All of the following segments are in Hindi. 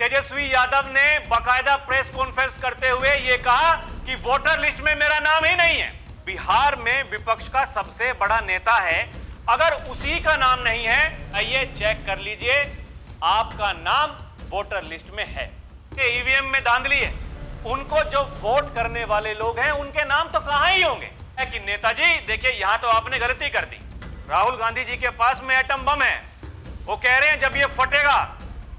तेजस्वी यादव ने बाकायदा प्रेस कॉन्फ्रेंस करते हुए यह कहा कि वोटर लिस्ट में मेरा नाम ही नहीं है। बिहार में विपक्ष का सबसे बड़ा नेता है, अगर उसी का नाम नहीं है, आइए चेक कर लीजिए, आपका नाम वोटर लिस्ट में है। ईवीएम में धांधली है, उनको जो वोट करने वाले लोग हैं उनके नाम तो कहां ही होंगे। कि नेताजी देखिए, यहां तो आपने गलती कर दी। राहुल गांधी जी के पास में एटम बम है, वो कह रहे हैं जब ये फटेगा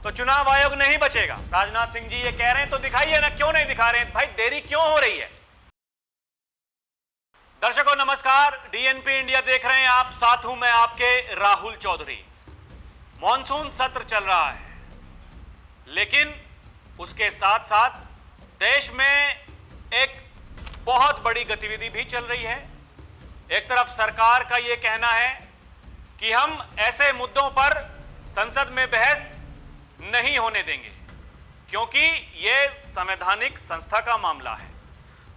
तो चुनाव आयोग नहीं बचेगा। राजनाथ सिंह जी ये कह रहे हैं तो दिखाइए ना, क्यों नहीं दिखा रहे हैं भाई, देरी क्यों हो रही है। दर्शकों नमस्कार, डीएनपी इंडिया देख रहे हैं आप, साथ हूं मैं आपके राहुल चौधरी। मॉनसून सत्र चल रहा है, लेकिन उसके साथ साथ देश में एक बहुत बड़ी गतिविधि भी चल रही है। एक तरफ सरकार का यह कहना है कि हम ऐसे मुद्दों पर संसद में बहस नहीं होने देंगे क्योंकि यह संवैधानिक संस्था का मामला है,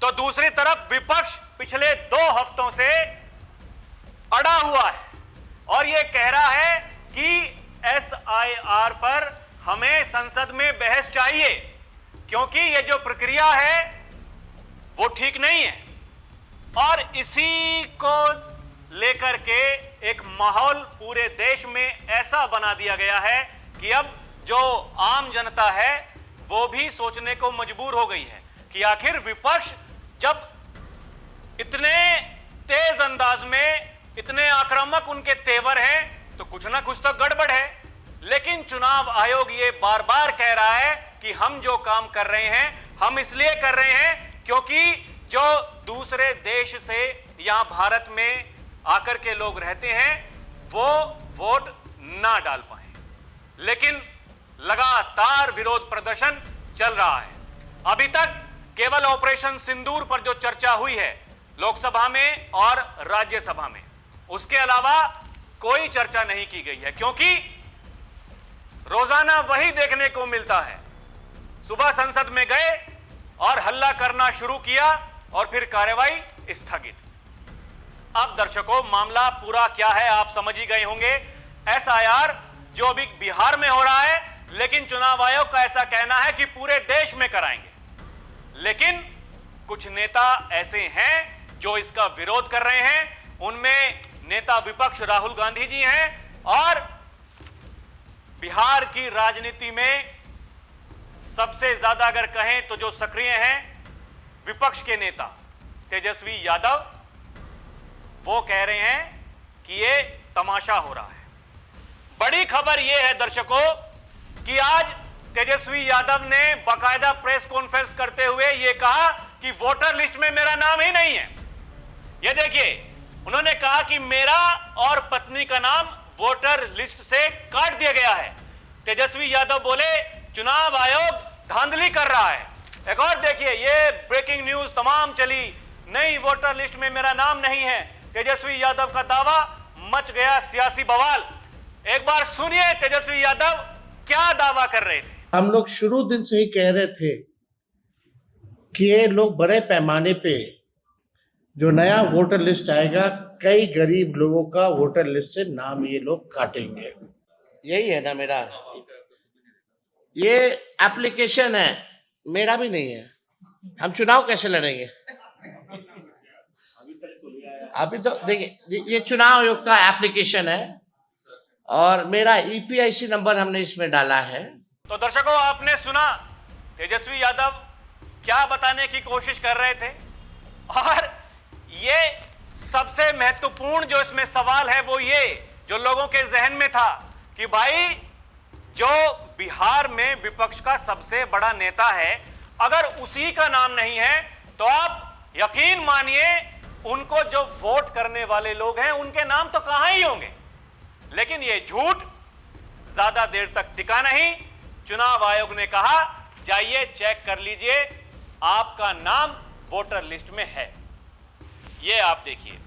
तो दूसरी तरफ विपक्ष पिछले 2 हफ्तों से अड़ा हुआ है और यह कह रहा है कि एसआईआर पर हमें संसद में बहस चाहिए क्योंकि यह जो प्रक्रिया है वो ठीक नहीं है। और इसी को लेकर के एक माहौल पूरे देश में ऐसा बना दिया गया है कि अब जो आम जनता है वो भी सोचने को मजबूर हो गई है कि आखिर विपक्ष जब इतने तेज अंदाज में, इतने आक्रामक उनके तेवर हैं, तो कुछ ना कुछ तो गड़बड़ है। लेकिन चुनाव आयोग ये बार बार कह रहा है कि हम जो काम कर रहे हैं हम इसलिए कर रहे हैं क्योंकि जो दूसरे देश से यहां भारत में आकर के लोग रहते हैं वो वोट ना डाल पाए। लेकिन लगातार विरोध प्रदर्शन चल रहा है। अभी तक केवल ऑपरेशन सिंदूर पर जो चर्चा हुई है लोकसभा में और राज्यसभा में, उसके अलावा कोई चर्चा नहीं की गई है क्योंकि रोजाना वही देखने को मिलता है। सुबह संसद में गए और हल्ला करना शुरू किया और फिर कार्यवाही स्थगित। अब दर्शकों मामला पूरा क्या है आप समझ ही गए होंगे। एसआईआर जो अभी बिहार में हो रहा है, लेकिन चुनाव आयोग का ऐसा कहना है कि पूरे देश में कराएंगे। लेकिन कुछ नेता ऐसे हैं जो इसका विरोध कर रहे हैं, उनमें नेता विपक्ष राहुल गांधी जी हैं और बिहार की राजनीति में सबसे ज्यादा अगर कहें तो जो सक्रिय हैं विपक्ष के नेता तेजस्वी यादव, वो कह रहे हैं कि ये तमाशा हो रहा है। बड़ी खबर यह है दर्शकों कि आज तेजस्वी यादव ने बाकायदा प्रेस कॉन्फ्रेंस करते हुए यह कहा कि वोटर लिस्ट में मेरा नाम ही नहीं है। यह देखिए, उन्होंने कहा कि मेरा और पत्नी का नाम वोटर लिस्ट से काट दिया गया है। तेजस्वी यादव बोले चुनाव आयोग धांधली कर रहा है। एक और देखिए, ये ब्रेकिंग न्यूज तमाम चली, नई वोटर लिस्ट में मेरा नाम नहीं है, तेजस्वी यादव का दावा, मच गया सियासी बवाल। एक बार सुनिए तेजस्वी यादव क्या दावा कर रहे थे। हम लोग शुरू दिन से ही कह रहे थे कि ये लोग बड़े पैमाने पे जो नया वोटर लिस्ट आएगा, कई गरीब लोगों का वोटर लिस्ट से नाम ये लोग काटेंगे। यही है ना मेरा, ये एप्लीकेशन है, मेरा भी नहीं है। हम चुनाव कैसे लड़ेंगे? अभी तो देखिए, ये चुनाव आयोग का एप्लीकेशन है और मेरा ईपीआईसी नंबर हमने इसमें डाला है। तो दर्शकों आपने सुना तेजस्वी यादव क्या बताने की कोशिश कर रहे थे। और ये सबसे महत्वपूर्ण जो इसमें सवाल है वो ये जो लोगों के जहन में था कि भाई जो बिहार में विपक्ष का सबसे बड़ा नेता है, अगर उसी का नाम नहीं है तो आप यकीन मानिए उनको जो वोट करने वाले लोग हैं उनके नाम तो कहां ही होंगे। लेकिन यह झूठ ज्यादा देर तक टिका नहीं। चुनाव आयोग ने कहा जाइए चेक कर लीजिए, आपका नाम वोटर लिस्ट में है। यह आप देखिए,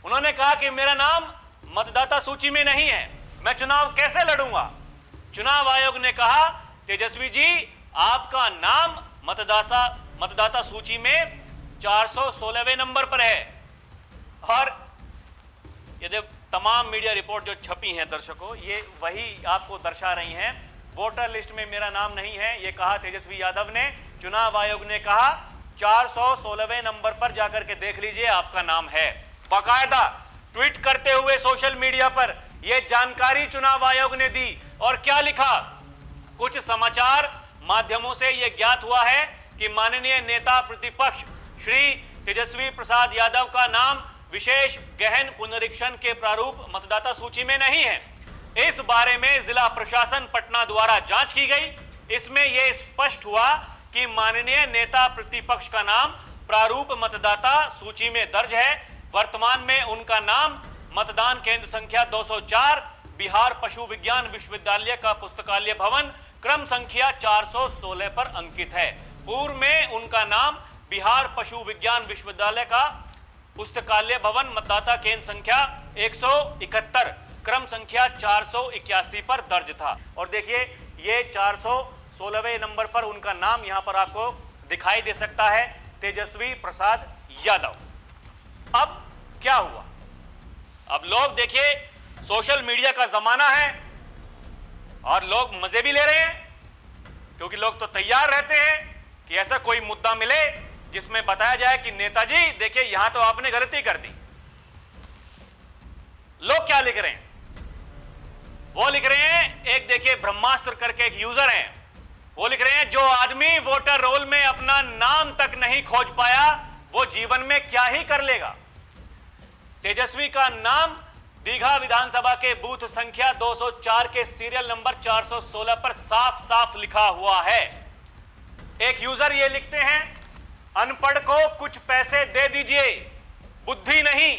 उन्होंने कहा कि मेरा नाम मतदाता सूची में नहीं है, मैं चुनाव कैसे लड़ूंगा। चुनाव आयोग ने कहा तेजस्वी जी आपका नाम मतदाता सूची में 416वें नंबर पर है। और ये तमाम मीडिया रिपोर्ट जो छपी हैं दर्शकों, ये वही आपको दर्शा रही हैं वोटर लिस्ट में मेरा नाम नहीं है, यह कहा तेजस्वी यादव ने। चुनाव आयोग ने कहा 416वें नंबर पर जाकर के देख लीजिए, आपका नाम है। बाकायदा ट्वीट करते हुए सोशल मीडिया पर यह जानकारी चुनाव आयोग ने दी। और क्या लिखा? कुछ समाचार माध्यमों से यह ज्ञात हुआ है कि माननीय नेता प्रतिपक्ष श्री तेजस्वी प्रसाद यादव का नाम विशेष गहन पुनरीक्षण के प्रारूप मतदाता सूची में नहीं है। इस बारे में जिला प्रशासन पटना द्वारा जांच की गई। इसमें यह स्पष्ट हुआ कि माननीय नेता प्रतिपक्ष का नाम प्रारूप मतदाता सूची में दर्ज है। वर्तमान में उनका नाम मतदान केंद्र संख्या 204 बिहार पशु विज्ञान विश्वविद्यालय का पुस्तकालय भवन क्रम संख्या 416 पर अंकित है। पूर्व में उनका नाम बिहार पशु विज्ञान विश्वविद्यालय का पुस्तकालय भवन मतदाता केंद्र संख्या 171 क्रम संख्या 481 पर दर्ज था। और देखिए ये 416वें नंबर पर उनका नाम यहां पर आपको दिखाई दे सकता है, तेजस्वी प्रसाद यादव। अब क्या हुआ? अब लोग देखिए सोशल मीडिया का जमाना है और लोग मजे भी ले रहे हैं, क्योंकि लोग तो तैयार रहते हैं कि ऐसा कोई मुद्दा मिले जिसमें बताया जाए कि नेताजी देखिए यहां तो आपने गलती कर दी। लोग क्या लिख रहे हैं? वो लिख रहे हैं, एक देखिए ब्रह्मास्त्र करके एक यूजर हैं, वो लिख रहे हैं जो आदमी वोटर रोल में अपना नाम तक नहीं खोज पाया वो जीवन में क्या ही कर लेगा। तेजस्वी का नाम दीघा विधानसभा के बूथ संख्या 204 के सीरियल नंबर 416 पर साफ साफ लिखा हुआ है। एक यूजर ये लिखते हैं, अनपढ़ को कुछ पैसे दे दीजिए, बुद्धि नहीं।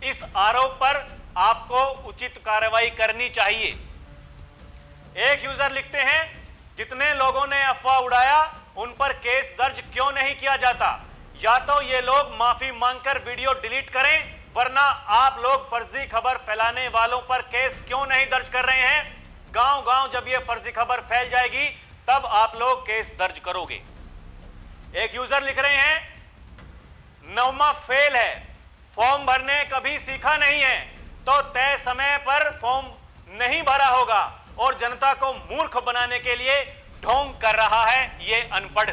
इस आरोप पर आपको उचित कार्रवाई करनी चाहिए। एक यूजर लिखते हैं, जितने लोगों ने अफवाह उड़ाया उन पर केस दर्ज क्यों नहीं किया जाता? या तो ये लोग माफी मांगकर वीडियो डिलीट करें, वरना आप लोग फर्जी खबर फैलाने वालों पर केस क्यों नहीं दर्ज कर रहे हैं? गांव-गांव जब ये फर्जी खबर फैल जाएगी तब आप लोग केस दर्ज करोगे। एक यूजर लिख रहे हैं, 9वां फेल है, फॉर्म भरने कभी सीखा नहीं है तो तय समय पर फॉर्म नहीं भरा होगा और जनता को मूर्ख बनाने के लिए ढोंग कर रहा है ये अनपढ़।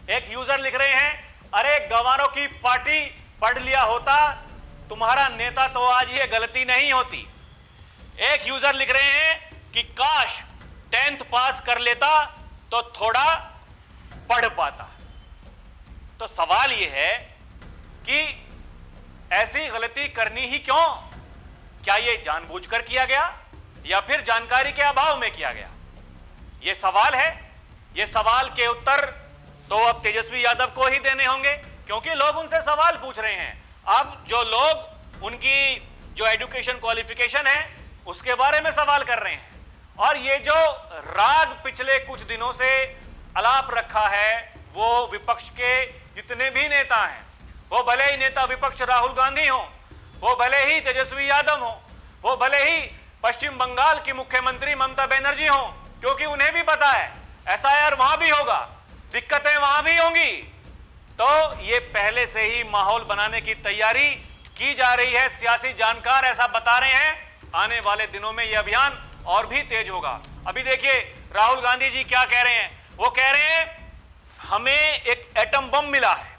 एक यूजर लिख रहे हैं, अरे गंवारों की पार्टी, पढ़ लिया होता तुम्हारा नेता तो आज ये गलती नहीं होती। एक यूजर लिख रहे हैं कि काश 10th पास कर लेता तो थोड़ा पढ़ पाता। तो सवाल यह है कि ऐसी गलती करनी ही क्यों? क्या यह जानबूझकर किया गया या फिर जानकारी के अभाव में किया गया? यह सवाल है। यह सवाल के उत्तर तो अब तेजस्वी यादव को ही देने होंगे, क्योंकि लोग उनसे सवाल पूछ रहे हैं। अब जो लोग उनकी जो एजुकेशन क्वालिफिकेशन है उसके बारे में सवाल कर रहे हैं। और ये जो राग पिछले कुछ दिनों से अलाप रखा है वो विपक्ष के जितने भी नेता हैं, वो भले ही नेता विपक्ष राहुल गांधी हो, वो भले ही तेजस्वी यादव हो, वो भले ही पश्चिम बंगाल की मुख्यमंत्री ममता बनर्जी हो, क्योंकि उन्हें भी पता है एसआईआर वहां भी होगा, दिक्कतें वहां भी होंगी। तो ये पहले से ही माहौल बनाने की तैयारी की जा रही है। सियासी जानकार ऐसा बता रहे हैं, आने वाले दिनों में यह अभियान और भी तेज होगा। अभी देखिए राहुल गांधी जी क्या कह रहे हैं, वो कह रहे हैं हमें एक एटम बम मिला है।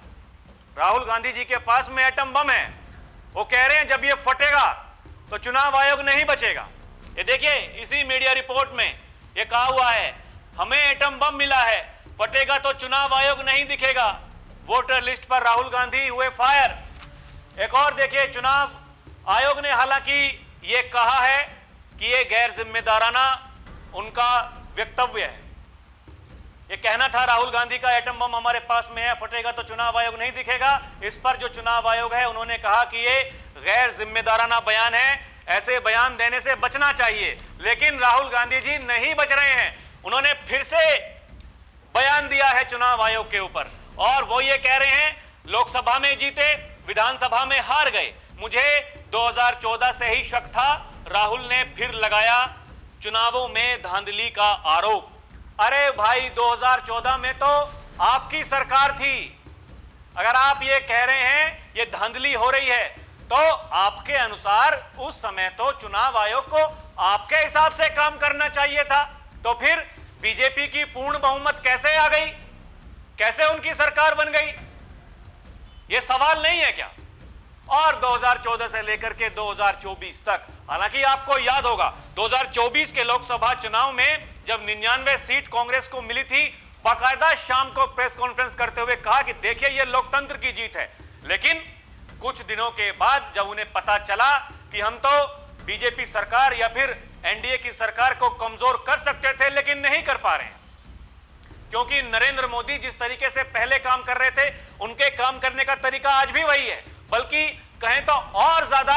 राहुल गांधी जी के पास में एटम बम है। वो कह रहे हैं जब ये फटेगा तो चुनाव आयोग नहीं बचेगा। ये देखिए इसी मीडिया रिपोर्ट में ये कहा हुआ है, हमें एटम बम मिला है, फटेगा तो चुनाव आयोग नहीं दिखेगा। वोटर लिस्ट पर राहुल गांधी हुए फायर। एक और देखिए, चुनाव आयोग ने हालांकि ये कहा है कि ये गैर जिम्मेदाराना उनका वक्तव्य है। ये कहना था राहुल गांधी का एटम बम हमारे पास में है, फटेगा तो चुनाव आयोग नहीं दिखेगा। इस पर जो चुनाव आयोग है उन्होंने कहा कि ये गैर जिम्मेदाराना बयान है, ऐसे बयान देने से बचना चाहिए। लेकिन राहुल गांधी जी नहीं बच रहे हैं, उन्होंने फिर से बयान दिया है चुनाव आयोग के ऊपर। और वो ये कह रहे हैं लोकसभा में जीते, विधानसभा में हार गए। मुझे 2014 से ही शक था, राहुल ने फिर लगाया चुनावों में धांधली का आरोप। अरे भाई 2014 में तो आपकी सरकार थी। अगर आप ये कह रहे हैं ये धांधली हो रही है तो आपके अनुसार उस समय तो चुनाव आयोग को आपके हिसाब से काम करना चाहिए था, तो फिर बीजेपी की पूर्ण बहुमत कैसे आ गई, कैसे उनकी सरकार बन गई? यह सवाल नहीं है क्या? और 2014 से लेकर के 2024 तक, हालांकि आपको याद होगा 2024 के लोकसभा चुनाव में जब 99 सीट कांग्रेस को मिली थी, बाकायदा शाम को प्रेस कॉन्फ्रेंस करते हुए कहा कि देखिए ये लोकतंत्र की जीत है। लेकिन कुछ दिनों के बाद जब उन्हें पता चला कि हम तो बीजेपी सरकार या फिर एनडीए की सरकार को कमजोर कर सकते थे लेकिन नहीं कर पा रहे हैं, क्योंकि नरेंद्र मोदी जिस तरीके से पहले काम कर रहे थे उनके काम करने का तरीका आज भी वही है, बल्कि कहें तो और ज्यादा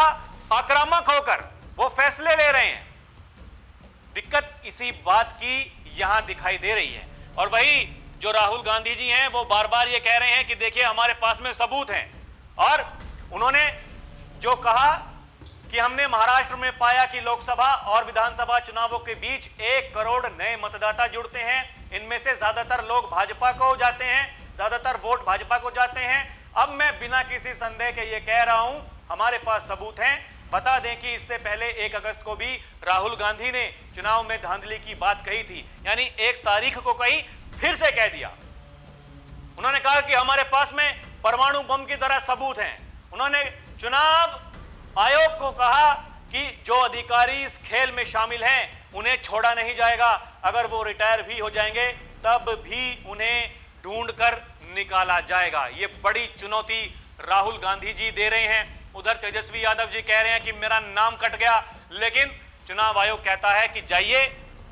आक्रामक होकर वो फैसले ले रहे हैं। दिक्कत इसी बात की यहां दिखाई दे रही है। और वही जो राहुल गांधी जी हैं वो बार बार ये कह रहे हैं कि देखिए हमारे पास में सबूत हैं, और उन्होंने जो कहा कि हमने महाराष्ट्र में पाया कि लोकसभा और विधानसभा चुनावों के बीच 1 करोड़ नए मतदाता जुड़ते हैं, इनमें से ज्यादातर लोग भाजपा को जाते हैं, ज्यादातर वोट भाजपा को जाते हैं। अब मैं बिना किसी संदेह के ये कह रहा हूं हमारे पास सबूत हैं। बता दें कि इससे पहले 1 अगस्त को भी राहुल गांधी ने चुनाव में धांधली की बात कही थी, यानी 1 तारीख को कही, फिर से कह दिया। उन्होंने कहा कि हमारे पास में परमाणु बम की तरह सबूत हैं। उन्होंने चुनाव आयोग को कहा कि जो अधिकारी इस खेल में शामिल हैं उन्हें छोड़ा नहीं जाएगा, अगर वो रिटायर भी हो जाएंगे तब भी उन्हें ढूंढकर निकाला जाएगा। ये बड़ी चुनौती राहुल गांधी जी दे रहे हैं। उधर तेजस्वी यादव जी कह रहे हैं कि मेरा नाम कट गया, लेकिन चुनाव आयोग कहता है कि जाइए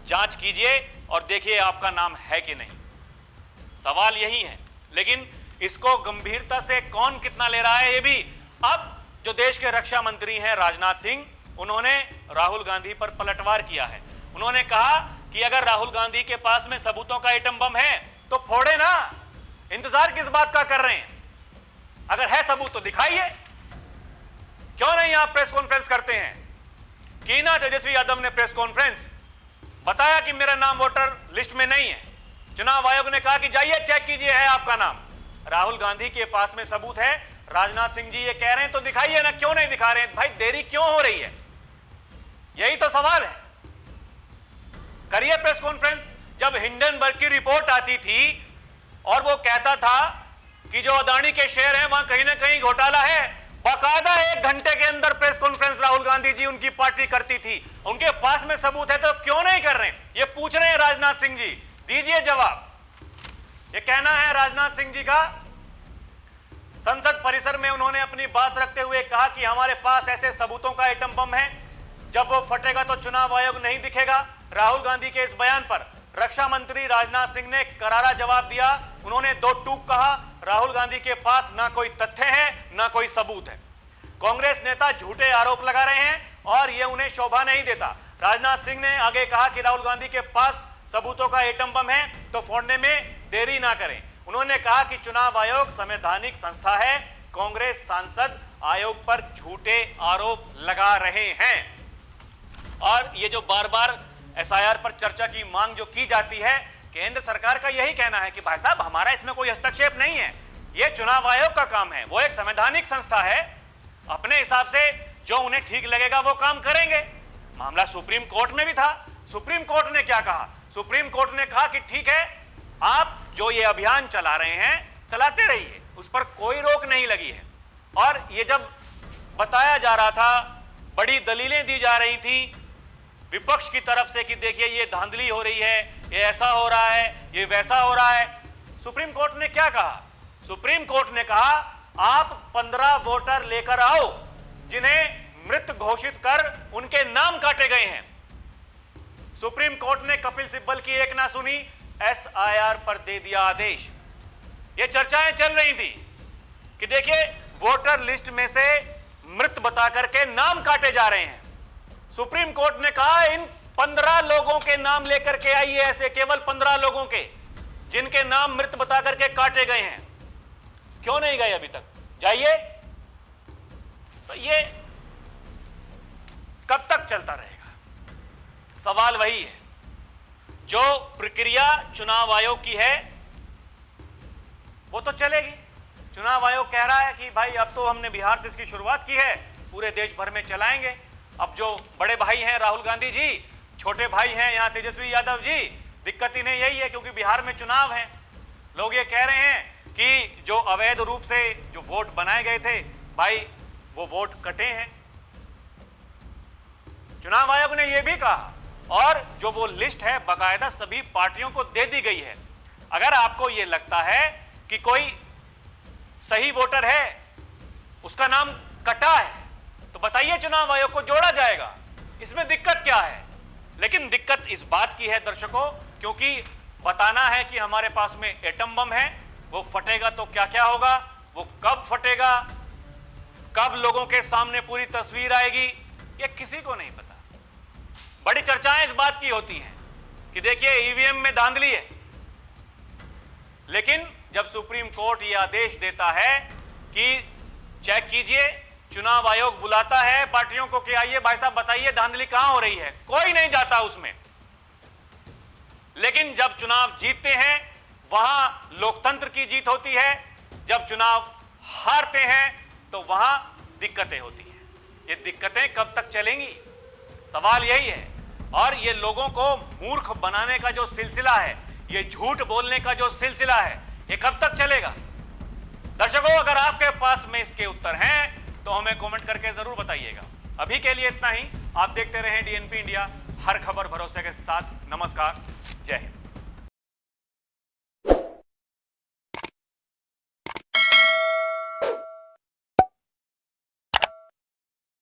जांच कीजिए और देखिए आपका नाम है कि नहीं। सवाल यही है, लेकिन इसको गंभीरता से कौन कितना ले रहा है ये भी। अब जो देश के रक्षा मंत्री हैं राजनाथ सिंह, उन्होंने राहुल गांधी पर पलटवार किया है। उन्होंने कहा कि अगर राहुल गांधी के पास में सबूतों का एटम बम है तो फोड़े ना, इंतजार किस बात का कर रहे हैं? अगर है सबूत तो दिखाइए, क्यों नहीं आप प्रेस कॉन्फ्रेंस करते हैं? की ना तेजस्वी यादव ने प्रेस कॉन्फ्रेंस, बताया कि मेरा नाम वोटर लिस्ट में नहीं है। चुनाव आयोग ने कहा कि जाइए चेक कीजिए है आपका नाम। राहुल गांधी के पास में सबूत है, राजनाथ सिंह जी ये कह रहे हैं तो दिखाइए ना, क्यों नहीं दिखा रहे हैं? भाई देरी क्यों हो रही है, यही तो सवाल है। करिए प्रेस कॉन्फ्रेंस। जब हिंडनबर्ग की रिपोर्ट आती थी और वो कहता था कि जो अदानी के शेयर हैं वहां कहीं ना कहीं घोटाला है, बाकायदा 1 घंटे के अंदर प्रेस कॉन्फ्रेंस राहुल गांधी जी उनकी पार्टी करती थी। उनके पास में सबूत है तो क्यों नहीं कर रहे? ये पूछ रहे हैं राजनाथ सिंह जी, दीजिए जवाब। ये कहना है राजनाथ सिंह जी का। संसद परिसर में उन्होंने अपनी बात रखते हुए कहा कि हमारे पास ऐसे सबूतों का एटम बम है, जब वो फटेगा तो चुनाव आयोग नहीं दिखेगा। राहुल गांधी के इस बयान पर रक्षा मंत्री राजनाथ सिंह ने करारा जवाब दिया। उन्होंने 2 टूक कहा, राहुल गांधी के पास ना कोई तथ्य है ना कोई सबूत है। कांग्रेस नेता झूठे आरोप लगा रहे हैं और यह उन्हें शोभा नहीं देता। राजनाथ सिंह ने आगे कहा कि राहुल गांधी के पास सबूतों का एटम बम है तो फोड़ने में देरी ना करें। उन्होंने कहा कि चुनाव आयोग संवैधानिक संस्था है, कांग्रेस सांसद आयोग पर झूठे आरोप लगा रहे हैं। और ये जो बार बार एसआईआर पर चर्चा की मांग जो की जाती है, केंद्र सरकार का यही कहना है कि भाई साहब हमारा इसमें कोई हस्तक्षेप नहीं है, ये चुनाव आयोग का काम है, वो एक संवैधानिक संस्था है, अपने हिसाब से जो उन्हें ठीक लगेगा वो काम करेंगे। मामला सुप्रीम कोर्ट में भी था। सुप्रीम कोर्ट ने क्या कहा? सुप्रीम कोर्ट ने कहा कि ठीक है, आप जो ये अभियान चला रहे हैं चलाते रहिए, उस पर कोई रोक नहीं लगी है। और ये जब बताया जा रहा था, बड़ी दलीलें दी जा रही थी विपक्ष की तरफ से कि देखिए ये धांधली हो रही है, ये ऐसा हो रहा है, ये वैसा हो रहा है, सुप्रीम कोर्ट ने क्या कहा? सुप्रीम कोर्ट ने कहा आप 15 वोटर लेकर आओ जिन्हें मृत घोषित कर उनके नाम काटे गए हैं। सुप्रीम कोर्ट ने कपिल सिब्बल की एक ना सुनी, एसआईआर पर दे दिया आदेश। ये चर्चाएं चल रही थी कि देखिए वोटर लिस्ट में से मृत बता करके नाम काटे जा रहे हैं। सुप्रीम कोर्ट ने कहा इन 15 लोगों के नाम लेकर के आइए, ऐसे केवल 15 लोगों के जिनके नाम मृत बता करके काटे गए हैं। क्यों नहीं गए अभी तक? जाइए। तो ये कब तक चलता रहेगा? सवाल वही है। जो प्रक्रिया चुनाव आयोग की है वो तो चलेगी। चुनाव आयोग कह रहा है कि भाई अब तो हमने बिहार से इसकी शुरुआत की है, पूरे देश भर में चलाएंगे। अब जो बड़े भाई हैं राहुल गांधी जी, छोटे भाई हैं यहां तेजस्वी यादव जी, दिक्कत इन्हें यही है क्योंकि बिहार में चुनाव है। लोग ये कह रहे हैं कि जो अवैध रूप से जो वोट बनाए गए थे भाई, वो वोट कटे हैं। चुनाव आयोग ने यह भी कहा, और जो वो लिस्ट है बाकायदा सभी पार्टियों को दे दी गई है। अगर आपको यह लगता है कि कोई सही वोटर है, उसका नाम कटा है, तो बताइए चुनाव आयोग को जोड़ा जाएगा, इसमें दिक्कत क्या है। लेकिन दिक्कत इस बात की है दर्शकों, क्योंकि बताना है कि हमारे पास में एटम बम है, वो फटेगा तो क्या क्या होगा, वो कब फटेगा, कब लोगों के सामने पूरी तस्वीर आएगी, ये किसी को नहीं पता। बड़ी चर्चाएं इस बात की होती हैं कि देखिए ईवीएम में धांधली है, लेकिन जब सुप्रीम कोर्ट यह आदेश देता है कि चेक कीजिए, चुनाव आयोग बुलाता है पार्टियों को कि आइए भाई साहब बताइए धांधली कहां हो रही है, कोई नहीं जाता उसमें। लेकिन जब चुनाव जीतते हैं वहां लोकतंत्र की जीत होती है, जब चुनाव हारते हैं तो वहां दिक्कतें होती हैं। ये दिक्कतें कब तक चलेंगी, सवाल यही है। और ये लोगों को मूर्ख बनाने का जो सिलसिला है, ये झूठ बोलने का जो सिलसिला है, ये कब तक चलेगा। दर्शकों, अगर आपके पास में इसके उत्तर हैं तो हमें कमेंट करके जरूर बताइएगा। अभी के लिए इतना ही। आप देखते रहें डीएनपी इंडिया, हर खबर भरोसे के साथ। नमस्कार, जय हिंद।